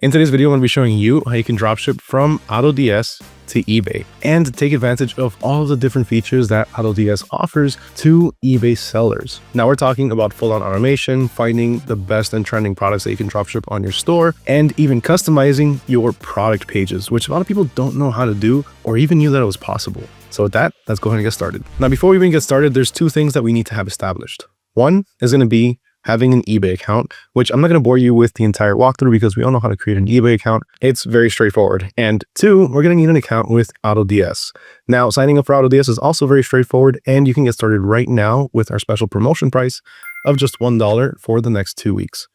In today's video, I'm going to be showing you how you can dropship from AutoDS to eBay and take advantage of all of the different features that AutoDS offers to eBay sellers. Now we're talking about full-on automation, finding the best and trending products that you can dropship on your store, and even customizing your product pages, which a lot of people don't know how to do or even knew that it was possible. So with that, let's go ahead and get started. Now, before we even get started, there's two things that we need to have established. One is going to be having an eBay account, which I'm not going to bore you with the entire walkthrough because we all know how to create an eBay account. It's very straightforward. And two, we're going to need an account with AutoDS. Now, signing up for AutoDS is also very straightforward, and you can get started right now with our special promotion price of just $1 for the next 2 weeks.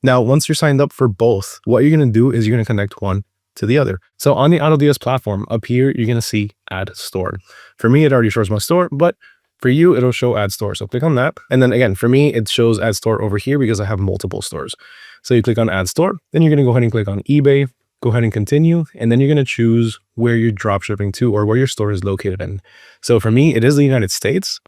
Now, once you're signed up for both, what you're going to do is you're going to connect one to the other. So on the AutoDS platform, up here, you're going to see Add Store. For me, it already shows my store, but for you, it'll show Add Store. So click on that. And then again, for me, it shows Add Store over here because I have multiple stores. So you click on Add Store, then you're going to go ahead and click on eBay, go ahead and continue. And then you're going to choose where you're drop shipping to or where your store is located in. So for me, it is the United States.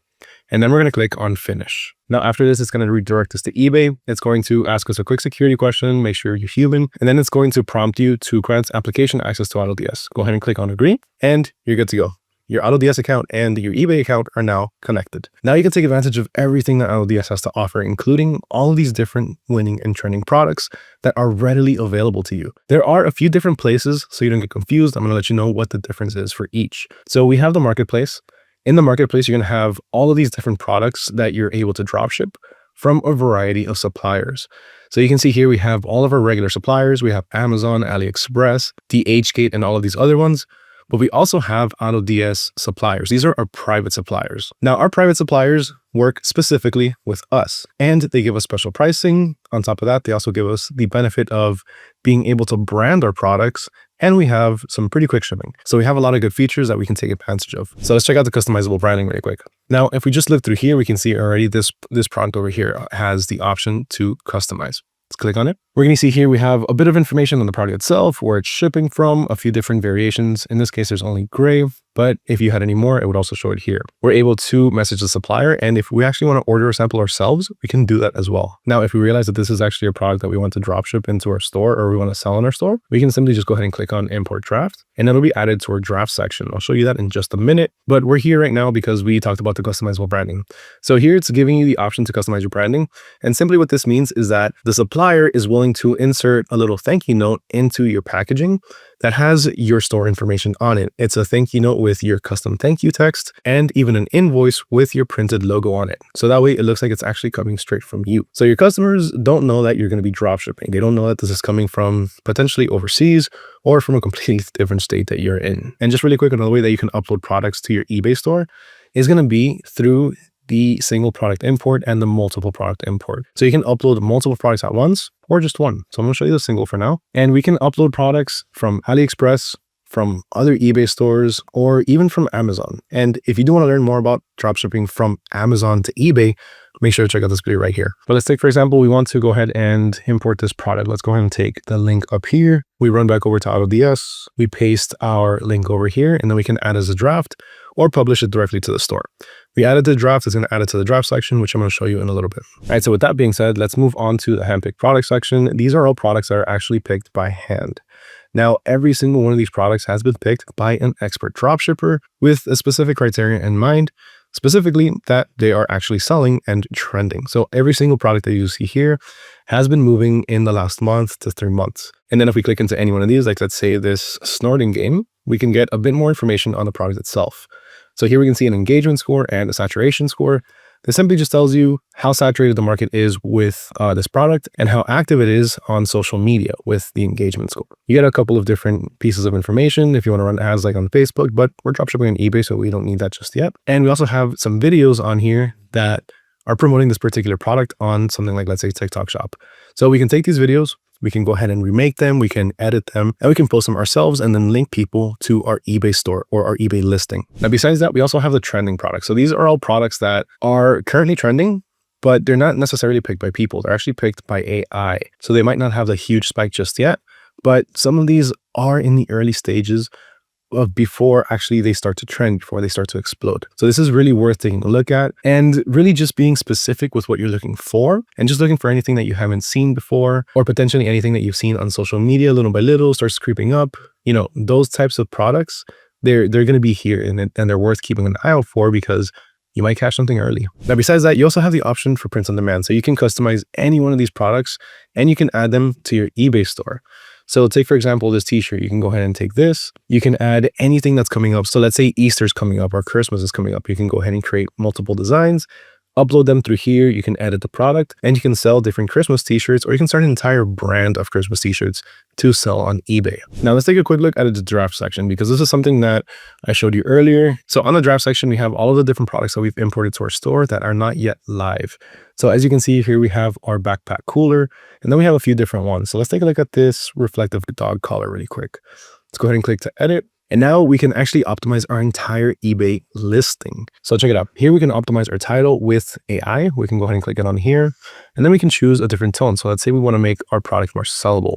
And then we're going to click on Finish. Now, after this, it's going to redirect us to eBay. It's going to ask us a quick security question, make sure you're human, and then it's going to prompt you to grant application access to AutoDS. Go ahead and click on Agree, and you're good to go. Your AutoDS account and your eBay account are now connected. Now you can take advantage of everything that AutoDS has to offer, including all of these different winning and trending products that are readily available to you. There are a few different places, so you don't get confused. I'm going to let you know what the difference is for each. So we have the marketplace. In the marketplace, you're going to have all of these different products that you're able to dropship from a variety of suppliers. So you can see here we have all of our regular suppliers. We have Amazon, AliExpress, DHgate, and all of these other ones. But we also have AutoDS suppliers. These are our private suppliers. Now, our private suppliers work specifically with us, and they give us special pricing. On top of that, they also give us the benefit of being able to brand our products, and we have some pretty quick shipping. So we have a lot of good features that we can take advantage of. So let's check out the customizable branding really quick. Now, if we just look through here, we can see already this product over here has the option to customize. Let's click on it. We're going to see here we have a bit of information on the product itself, where it's shipping from, a few different variations. In this case, there's only gray, but if you had any more, it would also show it here. We're able to message the supplier, and if we actually want to order a sample ourselves, we can do that as well. Now, if we realize that this is actually a product that we want to dropship into our store or we want to sell in our store, we can simply just go ahead and click on Import Draft, and it'll be added to our draft section. I'll show you that in just a minute, but we're here right now because we talked about the customizable branding. So here it's giving you the option to customize your branding, and simply what this means is that the supplier is willing to insert a little thank you note into your packaging that has your store information on it. It's a thank you note with your custom thank you text and even an invoice with your printed logo on it. So that way it looks like it's actually coming straight from you. So your customers don't know that you're going to be drop shipping. They don't know that this is coming from potentially overseas or from a completely different state that you're in. And just really quick, another way that you can upload products to your eBay store is going to be through the single product import and the multiple product import. So you can upload multiple products at once or just one. So I'm going to show you the single for now. And we can upload products from AliExpress, from other eBay stores, or even from Amazon. And if you do want to learn more about dropshipping from Amazon to eBay, make sure to check out this video right here. But let's take, for example, we want to go ahead and import this product. Let's go ahead and take the link up here. We run back over to AutoDS. We paste our link over here, and then we can add as a draft or publish it directly to the store. We added the draft, it's going to add it to the draft section, which I'm going to show you in a little bit. All right, so with that being said, let's move on to the handpicked product section. These are all products that are actually picked by hand. Now, every single one of these products has been picked by an expert dropshipper with a specific criteria in mind, specifically that they are actually selling and trending. So every single product that you see here has been moving in the last month to 3 months. And then if we click into any one of these, like let's say this snorting game, we can get a bit more information on the product itself. So here we can see an engagement score and a saturation score. This simply just tells you how saturated the market is with this product and how active it is on social media with the engagement score. You get a couple of different pieces of information if you want to run ads like on Facebook, but we're dropshipping on eBay, so we don't need that just yet. And we also have some videos on here that are promoting this particular product on something like, let's say, TikTok Shop. So we can take these videos, we can go ahead and remake them, we can edit them, and we can post them ourselves and then link people to our eBay store or our eBay listing. Now, besides that, we also have the trending products. So these are all products that are currently trending, but they're not necessarily picked by people. They're actually picked by AI. So they might not have the huge spike just yet, but some of these are in the early stages of before actually they start to trend, before they start to explode. So this is really worth taking a look at, and really just being specific with what you're looking for, and just looking for anything that you haven't seen before, or potentially anything that you've seen on social media little by little starts creeping up. You know, those types of products, they're going to be here, and they're worth keeping an eye out for, because you might catch something early. Now, besides that, you also have the option for print on demand. So you can customize any one of these products and you can add them to your eBay store. So take, for example, this t-shirt. You can go ahead and take this. You can add anything that's coming up. So let's say Easter's coming up or Christmas is coming up. You can go ahead and create multiple designs, upload them through here. You can edit the product and you can sell different Christmas t-shirts, or you can start an entire brand of Christmas t-shirts to sell on eBay. Now let's take a quick look at the draft section, because this is something that I showed you earlier. So on the draft section, we have all of the different products that we've imported to our store that are not yet live. So as you can see here, we have our backpack cooler, and then we have a few different ones. So let's take a look at this reflective dog collar really quick. Let's go ahead and click to edit. And now we can actually optimize our entire eBay listing. So check it out. Here we can optimize our title with AI. We can go ahead and click it on here, and then we can choose a different tone. So let's say we want to make our product more sellable.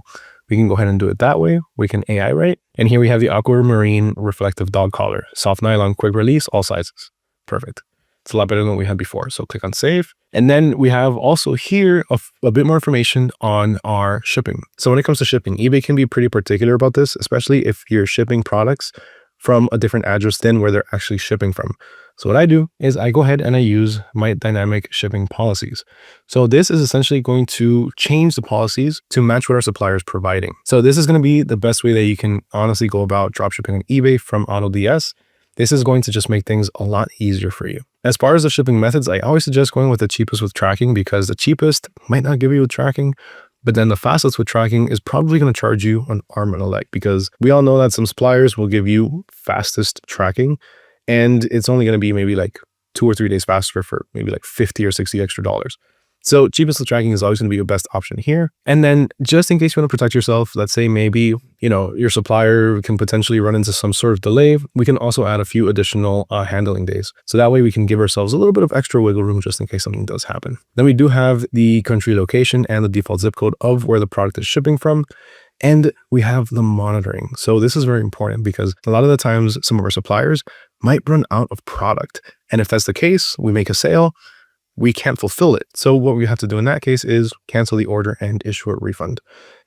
We can go ahead and do it that way. We can AI write. And here we have the aquamarine reflective dog collar, soft nylon, quick release, all sizes. Perfect. It's a lot better than what we had before. So click on save. And then we have also here a bit more information on our shipping. So when it comes to shipping, eBay can be pretty particular about this, especially if you're shipping products from a different address than where they're actually shipping from. So what I do is I go ahead and I use my dynamic shipping policies. So this is essentially going to change the policies to match what our supplier is providing. So this is going to be the best way that you can honestly go about dropshipping on eBay from AutoDS. This is going to just make things a lot easier for you. As far as the shipping methods, I always suggest going with the cheapest with tracking, because the cheapest might not give you tracking, but then the fastest with tracking is probably going to charge you an arm and a leg, because we all know that some suppliers will give you fastest tracking, and it's only going to be maybe like 2 or 3 days faster for maybe like 50 or 60 extra dollars. So cheapest with tracking is always going to be your best option here. And then just in case you want to protect yourself, let's say maybe, you know, your supplier can potentially run into some sort of delay, we can also add a few additional handling days. So that way we can give ourselves a little bit of extra wiggle room just in case something does happen. Then we do have the country location and the default zip code of where the product is shipping from. And we have the monitoring. So this is very important, because a lot of the times some of our suppliers might run out of product. And if that's the case, we make a sale, we can't fulfill it. So what we have to do in that case is cancel the order and issue a refund.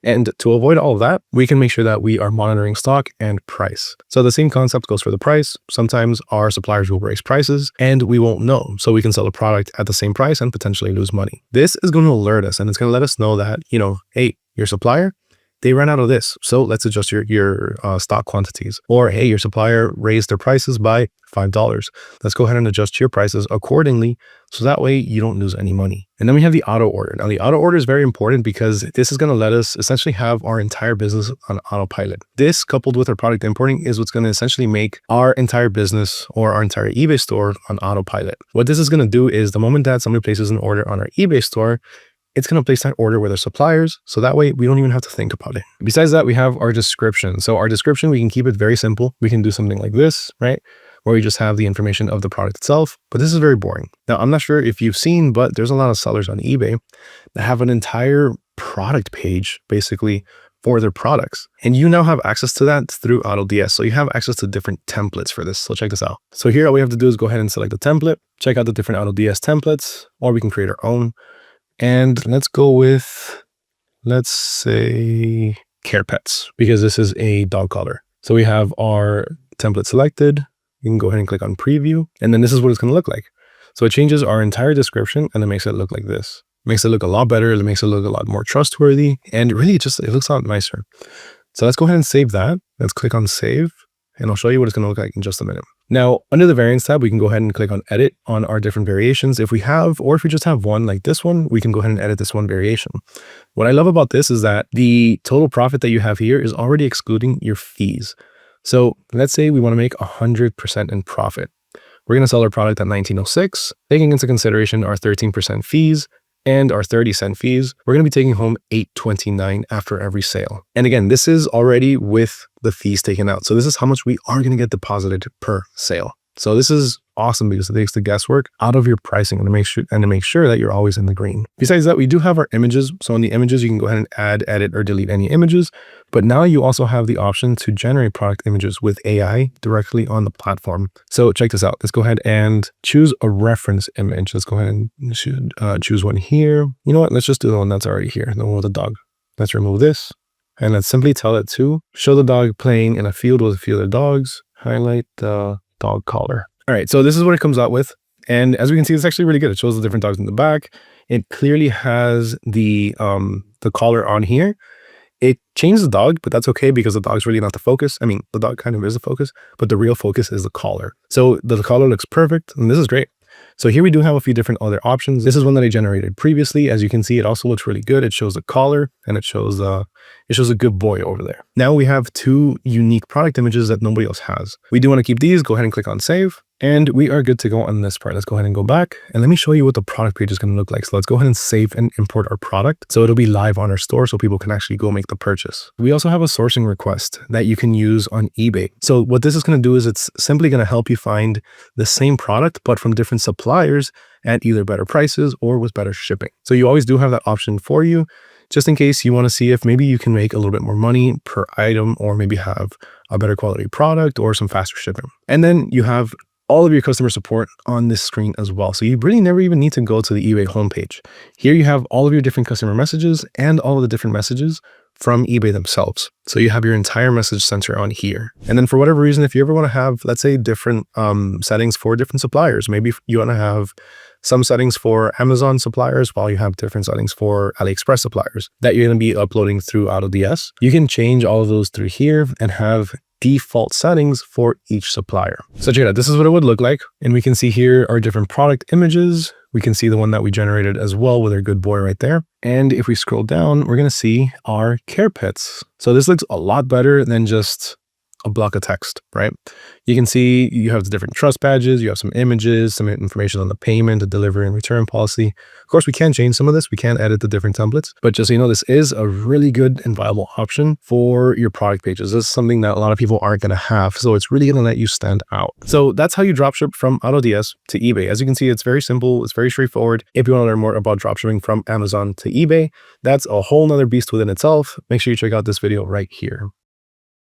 And to avoid all of that, we can make sure that we are monitoring stock and price. So the same concept goes for the price. Sometimes our suppliers will raise prices and we won't know. So we can sell a product at the same price and potentially lose money. This is going to alert us, and it's going to let us know that, you know, hey, your supplier, they ran out of this, so let's adjust your stock quantities. Or hey, your supplier raised their prices by $5. Let's go ahead and adjust your prices accordingly, so that way you don't lose any money. And then we have the auto order. Now the auto order is very important, because this is going to let us essentially have our entire business on autopilot. This, coupled with our product importing, is what's going to essentially make our entire business or our entire eBay store on autopilot. What this is going to do is the moment that somebody places an order on our eBay store, it's going to place that order with our suppliers. So that way we don't even have to think about it. Besides that, we have our description. So our description, we can keep it very simple. We can do something like this, right? Where we just have the information of the product itself, but this is very boring. Now, I'm not sure if you've seen, but there's a lot of sellers on eBay that have an entire product page basically for their products. And you now have access to that through AutoDS. So you have access to different templates for this. So check this out. So here, all we have to do is go ahead and select the template, check out the different AutoDS templates, or we can create our own. And let's go with, let's say, Care Pets, because this is a dog collar. So we have our template selected. You can go ahead and click on preview, and then this is what it's going to look like. So it changes our entire description and it makes it look like this. It makes it look a lot better. It makes it look a lot more trustworthy, and really it looks a lot nicer. So let's go ahead and save that. Let's click on save, and I'll show you what it's going to look like in just a minute. Now, under the variants tab, we can go ahead and click on edit on our different variations. If we have, or if we just have one like this one, we can go ahead and edit this one variation. What I love about this is that the total profit that you have here is already excluding your fees. So let's say we want to make 100% in profit. We're going to sell our product at $19.06, taking into consideration our 13% fees and our 30-cent fees. We're going to be taking home $8.29 after every sale. And again, this is already with the fees taken out. So this is how much we are going to get deposited per sale. So this is awesome because it takes the guesswork out of your pricing and to make sure that you're always in the green. Besides that, we do have our images. So on the images, you can go ahead and add, edit, or delete any images. But now you also have the option to generate product images with AI directly on the platform. So check this out. Let's go ahead and choose a reference image. Let's go ahead and choose one here. You know what? Let's just do the one that's already here, the one with the dog. Let's remove this. And let's simply tell it to show the dog playing in a field with a field of dogs. Highlight the dog collar. All right, so this is what it comes out with. And as we can see, it's actually really good. It shows the different dogs in the back. It clearly has the collar on here. It changed the dog, but that's okay because the dog's really not the focus. I mean, the dog kind of is the focus, but the real focus is the collar. So the collar looks perfect, and this is great. So here we do have a few different other options. This is one that I generated previously. As you can see, it also looks really good. It shows the collar and it shows a good boy over there. Now we have two unique product images that nobody else has. We do want to keep these. Go ahead and click on save. And we are good to go on this part. Let's go ahead and go back and let me show you what the product page is going to look like. So let's go ahead and save and import our product. So it'll be live on our store so people can actually go make the purchase. We also have a sourcing request that you can use on eBay. So what this is going to do is it's simply going to help you find the same product, but from different suppliers at either better prices or with better shipping. So you always do have that option for you, just in case you want to see if maybe you can make a little bit more money per item or maybe have a better quality product or some faster shipping. And then you have all of your customer support on this screen as well. So you really never even need to go to the eBay homepage. Here you have all of your different customer messages and all of the different messages from eBay themselves. So you have your entire message center on here. And then for whatever reason, if you ever want to have, let's say, different settings for different suppliers, maybe you want to have some settings for Amazon suppliers while you have different settings for AliExpress suppliers that you're going to be uploading through AutoDS, you can change all of those through here and have default settings for each supplier. So check it out. This is what it would look like. And we can see here our different product images. We can see the one that we generated as well with our good boy right there. And if we scroll down, we're going to see our care pets. So this looks a lot better than just a block of text, right? You can see you have the different trust badges, you have some images, some information on the payment, the delivery and return policy. Of course, we can change some of this. We can edit the different templates, but just so you know, this is a really good and viable option for your product pages. This is something that a lot of people aren't going to have. So it's really going to let you stand out. So that's how you dropship from AutoDS to eBay. As you can see, it's very simple. It's very straightforward. If you want to learn more about dropshipping from Amazon to eBay, that's a whole nother beast within itself. Make sure you check out this video right here.